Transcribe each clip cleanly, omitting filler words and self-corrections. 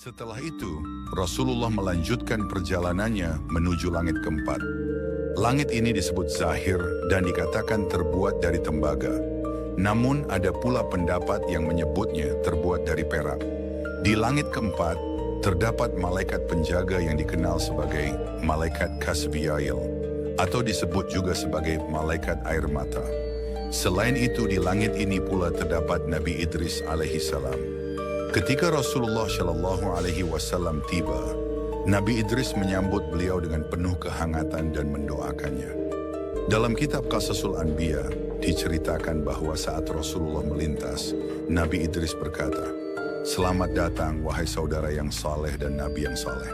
Setelah itu, Rasulullah melanjutkan perjalanannya menuju langit keempat. Langit ini disebut Zahir dan dikatakan terbuat dari tembaga. Namun ada pula pendapat yang menyebutnya terbuat dari perak. Di langit keempat, terdapat malaikat penjaga yang dikenal sebagai malaikat Kasbiyail, atau disebut juga sebagai malaikat air mata. Selain itu, di langit ini pula terdapat Nabi Idris alaihi salam. Ketika Rasulullah Shallallahu Alaihi Wasallam tiba, Nabi Idris menyambut beliau dengan penuh kehangatan dan mendoakannya. Dalam kitab Qasasul Anbiya diceritakan bahwa saat Rasulullah melintas, Nabi Idris berkata, "Selamat datang wahai saudara yang saleh dan Nabi yang saleh."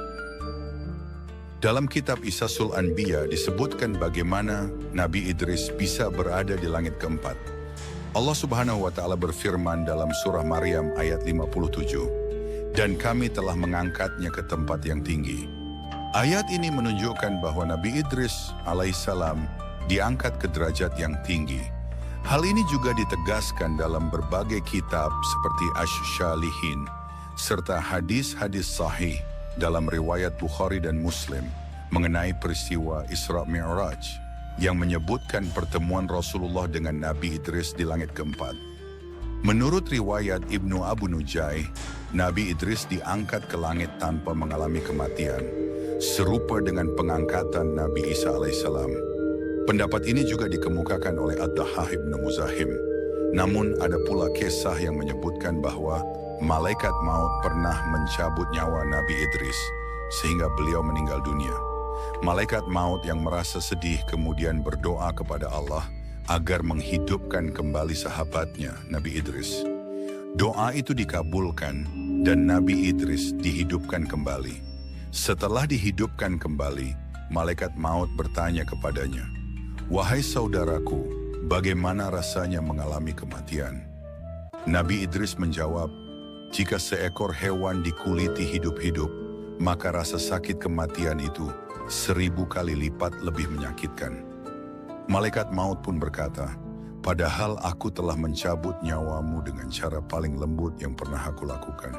Dalam kitab Qasasul Anbiya disebutkan bagaimana Nabi Idris bisa berada di langit keempat. Allah Subhanahu wa Ta'ala berfirman dalam surah Maryam ayat 57, "Dan kami telah mengangkatnya ke tempat yang tinggi." Ayat ini menunjukkan bahwa Nabi Idris alaihissalam diangkat ke derajat yang tinggi. Hal ini juga ditegaskan dalam berbagai kitab seperti Asy-Syalihin, serta hadis-hadis sahih dalam riwayat Bukhari dan Muslim mengenai peristiwa Isra Mi'raj yang menyebutkan pertemuan Rasulullah dengan Nabi Idris di langit keempat. Menurut riwayat Ibnu Abu Nujai, Nabi Idris diangkat ke langit tanpa mengalami kematian, serupa dengan pengangkatan Nabi Isa alaihissalam. Pendapat ini juga dikemukakan oleh Ad-Dahhah Ibnu Muzahim. Namun ada pula kisah yang menyebutkan bahwa malaikat maut pernah mencabut nyawa Nabi Idris sehingga beliau meninggal dunia. Malaikat maut yang merasa sedih kemudian berdoa kepada Allah agar menghidupkan kembali sahabatnya Nabi Idris. Doa itu dikabulkan dan Nabi Idris dihidupkan kembali. Setelah dihidupkan kembali, malaikat maut bertanya kepadanya, "Wahai saudaraku, bagaimana rasanya mengalami kematian?" Nabi Idris menjawab, "Jika seekor hewan dikuliti hidup-hidup, maka rasa sakit kematian itu 1000 kali lipat lebih menyakitkan." Malaikat maut pun berkata, "Padahal aku telah mencabut nyawamu dengan cara paling lembut yang pernah aku lakukan."